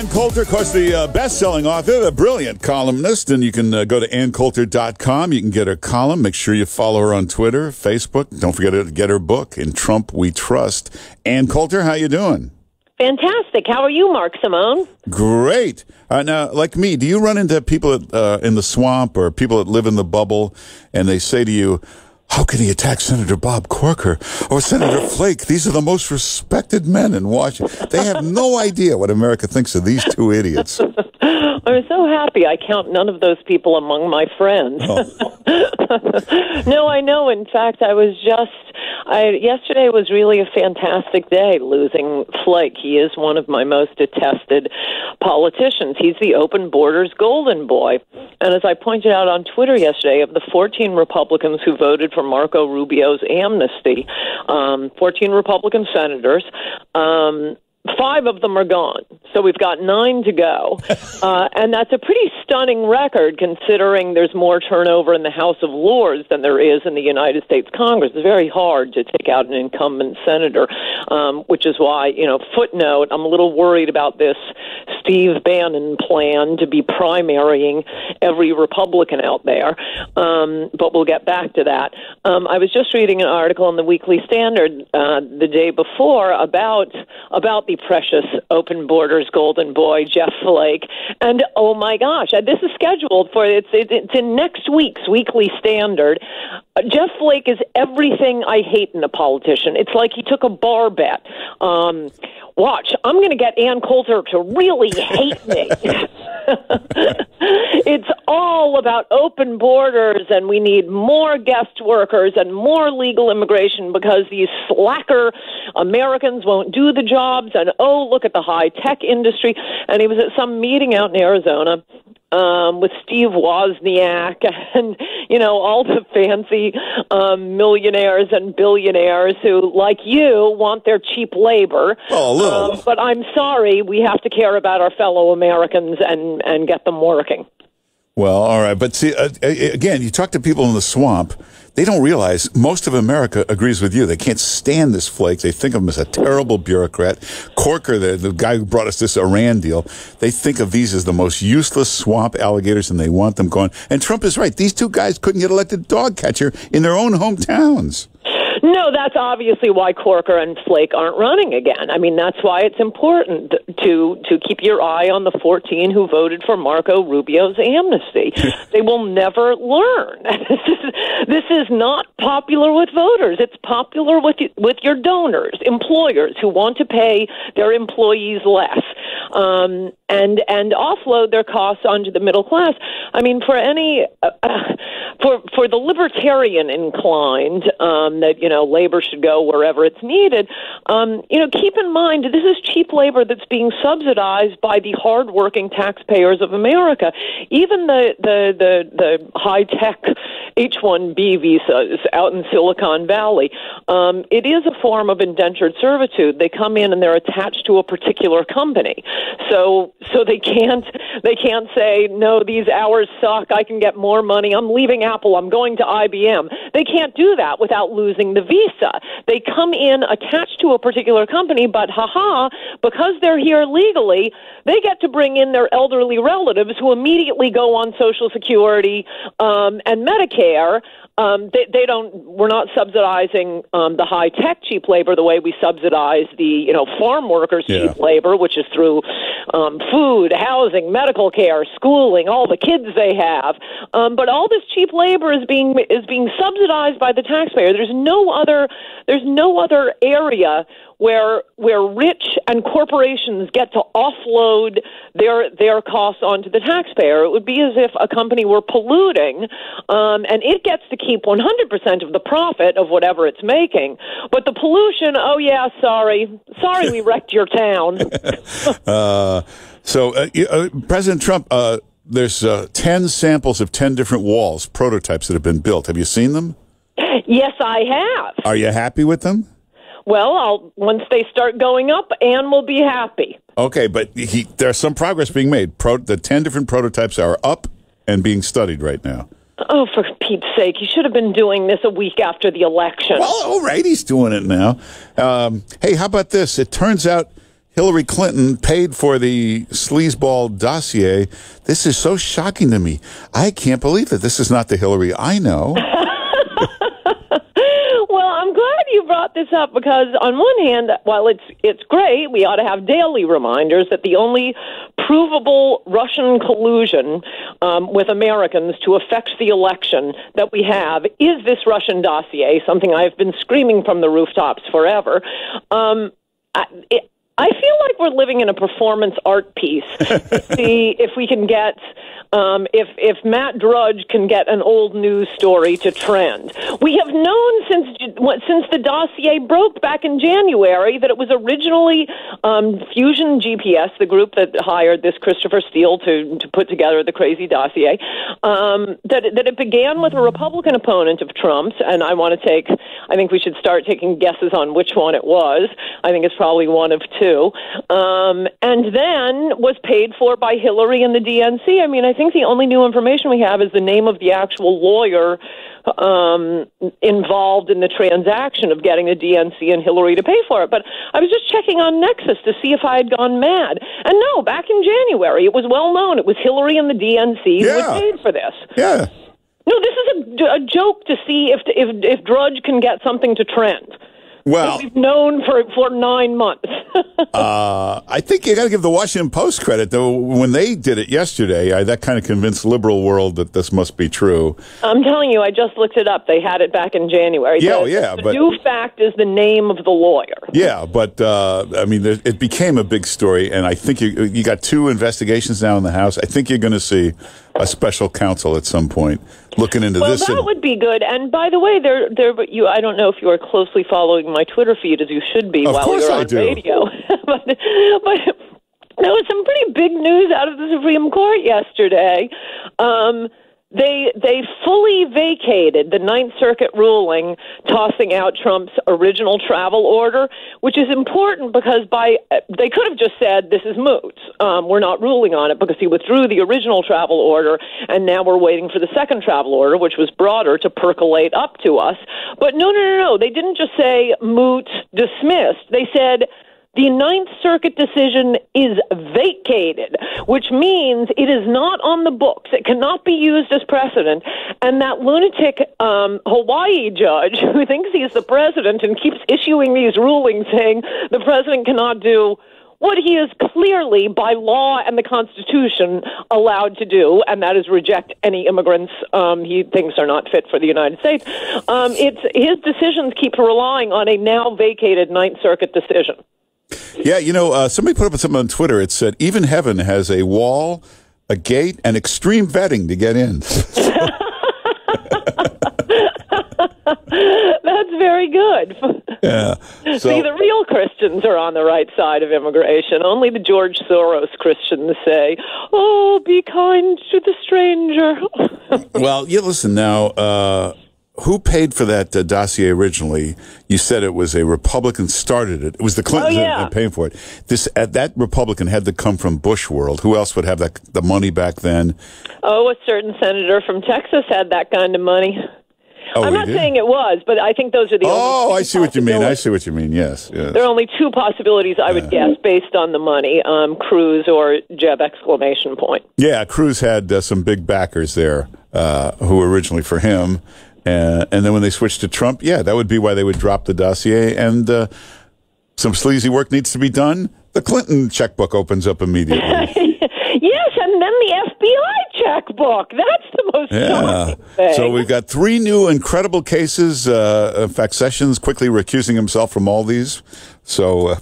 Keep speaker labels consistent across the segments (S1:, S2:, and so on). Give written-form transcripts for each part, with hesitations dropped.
S1: Ann Coulter, of course, the best-selling author, the brilliant columnist, and you can go to AnnCoulter.com. You can get her column. Make sure you follow her on Twitter, Facebook. Don't forget to get her book, In Trump We Trust. Ann Coulter, how you doing?
S2: Fantastic. How are you, Mark Simone?
S1: Great. Now, like me, do you run into people in the swamp or people that live in the bubble, and they say to you, how can he attack Senator Bob Corker or Senator Flake? These are the most respected men in Washington. They have no idea what America thinks of these two idiots.
S2: I'm so happy I count none of those people among my friends. Oh. No, I know. In fact, yesterday was really a fantastic day losing Flake. He is one of my most detested politicians. He's the open borders golden boy. And as I pointed out on Twitter yesterday, of the 14 Republicans who voted for Marco Rubio's amnesty, 14 Republican senators, 5 of them are gone. So we've got 9 to go. And that's a pretty stunning record considering there's more turnover in the House of Lords than there is in the United States Congress. It's very hard to take out an incumbent senator, which is why, footnote, I'm a little worried about this Steve Bannon plan to be primarying every Republican out there. But we'll get back to that. I was just reading an article in the Weekly Standard the day before about the precious open borders golden boy, Jeff Flake. And oh my gosh, this is scheduled for, it's in next week's Weekly Standard. Jeff Flake is everything I hate in a politician. It's like he took a bar bet. Watch, I'm going to get Ann Coulter to really hate me. It's all about open borders, and we need more guest workers and more legal immigration because these slacker Americans won't do the jobs. And, oh, look at the high-tech industry. And he was at some meeting out in Arizona with Steve Wozniak and, all the fancy millionaires and billionaires who, like you, want their cheap labor.
S1: Oh, a little.
S2: But I'm sorry, we have to care about our fellow Americans and get them working.
S1: Well, all right. But see, again, you talk to people in the swamp, they don't realize most of America agrees with you. They can't stand this Flake. They think of him as a terrible bureaucrat. Corker, the guy who brought us this Iran deal, they think of these as the most useless swamp alligators, and they want them gone. And Trump is right. These two guys couldn't get elected dog catcher in their own hometowns.
S2: No, that's obviously why Corker and Flake aren't running again. I mean, that's why it's important to keep your eye on the 14 who voted for Marco Rubio's amnesty. They will never learn. This is not popular with voters. It's popular with your donors, employers who want to pay their employees less and offload their costs onto the middle class. I mean, for the libertarian inclined that labor should go wherever it's needed. Keep in mind this is cheap labor that's being subsidized by the hardworking taxpayers of America. Even the high tech H-1B visas out in Silicon Valley, it is a form of indentured servitude. They come in and they're attached to a particular company, so they can't say no. These hours suck. I can get more money. I'm leaving Apple. I'm going to IBM. They can't do that without losing the visa. They come in attached to a particular company, but because they're here legally, they get to bring in their elderly relatives who immediately go on Social Security and Medicare. We're not subsidizing the high tech cheap labor the way we subsidize the farm workers cheap labor, which is through food, housing, medical care, schooling, all the kids they have. But all this cheap labor is being subsidized by the taxpayer. There's no other area where rich and corporations get to offload their costs onto the taxpayer. It would be as if a company were polluting, and it gets to keep 100% of the profit of whatever it's making. But the pollution, oh yeah, sorry, we wrecked your town.
S1: President Trump, there's 10 samples of 10 different walls, prototypes that have been built. Have you seen them?
S2: Yes, I have.
S1: Are you happy with them?
S2: Well, once they start going up, Ann will be happy.
S1: Okay, but there's some progress being made. The 10 different prototypes are up and being studied right now.
S2: Oh, for Pete's sake, he should have been doing this a week after the election.
S1: Well, all right, he's doing it now. Hey, how about this? It turns out Hillary Clinton paid for the sleazeball dossier. This is so shocking to me. I can't believe that this is not the Hillary I know.
S2: Well, I'm glad you brought this up because, on one hand, while it's great, we ought to have daily reminders that the only provable Russian collusion with Americans to affect the election that we have is this Russian dossier, something I've been screaming from the rooftops forever. I feel like we're living in a performance art piece to see if we can get, if Matt Drudge can get an old news story to trend. We have known since the dossier broke back in January that it was originally Fusion GPS, the group that hired this Christopher Steele to put together the crazy dossier, that it began with a Republican opponent of Trump's, and I think we should start taking guesses on which one it was. I think it's probably one of two. And then was paid for by Hillary and the DNC. I mean, I think the only new information we have is the name of the actual lawyer involved in the transaction of getting the DNC and Hillary to pay for it. But I was just checking on Nexus to see if I had gone mad. And no, back in January, it was well known. It was Hillary and the DNC who had paid for this.
S1: Yeah.
S2: No, this is a joke to see if Drudge can get something to trend.
S1: Well,
S2: we've known for 9 months.
S1: I think you got to give the Washington Post credit, though. When they did it yesterday, that kind of convinced liberal world that this must be true. I'm
S2: telling you, I just looked it up. They had it back in January. The new fact is the name of the lawyer.
S1: Yeah, but I mean, it became a big story, and I think you got 2 investigations now in the House. I think you're going to see a special counsel at some point looking into this.
S2: Well, that would be good. And by the way, I don't know if you are closely following my Twitter feed as you should be while you're on radio. but there was some pretty big news out of the Supreme Court yesterday. They fully vacated the Ninth Circuit ruling tossing out Trump's original travel order, which is important because they could have just said this is moot. We're not ruling on it because he withdrew the original travel order, and now we're waiting for the second travel order, which was broader, to percolate up to us. But no. They didn't just say moot, dismissed. They said the Ninth Circuit decision is vacated, which means it is not on the books. It cannot be used as precedent. And that lunatic Hawaii judge who thinks he's the president and keeps issuing these rulings saying the president cannot do what he is clearly, by law and the Constitution, allowed to do, and that is reject any immigrants he thinks are not fit for the United States. His decisions keep relying on a now vacated Ninth Circuit decision.
S1: Yeah, somebody put up something on Twitter. It said, even heaven has a wall, a gate, and extreme vetting to get in.
S2: That's very good.
S1: Yeah.
S2: See, the real Christians are on the right side of immigration. Only the George Soros Christians say, oh, be kind to the stranger.
S1: Well, listen now, who paid for that dossier originally? You said it was a Republican started it. It was the Clintons paying for it. That Republican had to come from Bush world. Who else would have the money back then?
S2: Oh, a certain senator from Texas had that kind of money.
S1: Oh,
S2: I'm not saying it was, but I think those are the only two
S1: I see what you mean. I see what you mean, yes.
S2: There are only 2 possibilities, I would guess, based on the money, Cruz or Jeb !
S1: Yeah, Cruz had some big backers there who were originally for him. And then when they switched to Trump, that would be why they would drop the dossier. And some sleazy work needs to be done. The Clinton checkbook opens up immediately.
S2: Yes, and then the FBI checkbook. That's the most shocking thing.
S1: So we've got 3 new incredible cases. In fact, Sessions quickly recusing himself from all these. So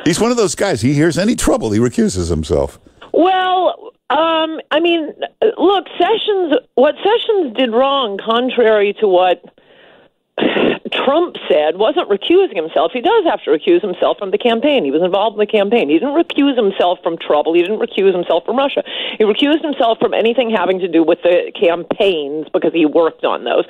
S1: he's one of those guys. He hears any trouble, he recuses himself.
S2: Well, I mean, look, what Sessions did wrong, contrary to what Trump said, wasn't recusing himself. He does have to recuse himself from the campaign. He was involved in the campaign. He didn't recuse himself from trouble. He didn't recuse himself from Russia. He recused himself from anything having to do with the campaigns because he worked on those.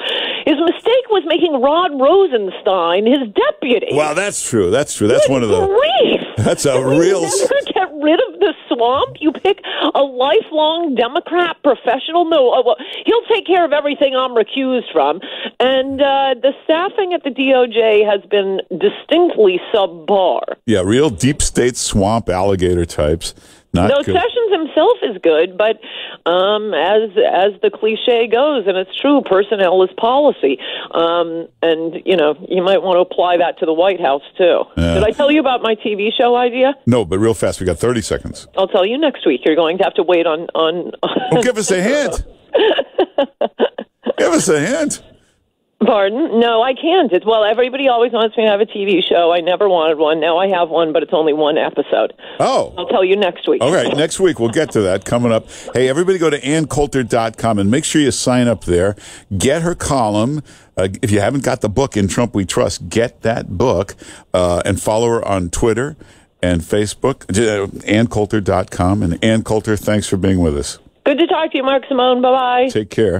S2: His mistake was making Rod Rosenstein his deputy.
S1: Well, that's true. That's one of the...
S2: Grief.
S1: That's a real...
S2: Never get rid of the swamp? You pick a lifelong Democrat professional? No, well, he'll take care of everything I'm recused from. And the staffing at the DOJ has been distinctly subpar.
S1: Yeah, real deep state swamp alligator types. Not good.
S2: Sessions himself is good, but as the cliche goes, and it's true, personnel is policy. And, you might want to apply that to the White House, too. Did I tell you about my TV show idea?
S1: No, but real fast. We got 30 seconds.
S2: I'll tell you next week. You're going to have to wait on
S1: Well, give us a hint. Give us a hint.
S2: Pardon? No, I can't. Everybody always wants me to have a TV show. I never wanted one. Now I have one, but it's only one episode.
S1: Oh.
S2: I'll tell you next week.
S1: All right, next week we'll get to that coming up. Hey, everybody go to AnnCoulter.com and make sure you sign up there. Get her column. If you haven't got the book, In Trump We Trust, get that book and follow her on Twitter and Facebook, AnnCoulter.com. And Ann Coulter, thanks for being with us.
S2: Good to talk to you, Mark Simone. Bye-bye.
S1: Take care.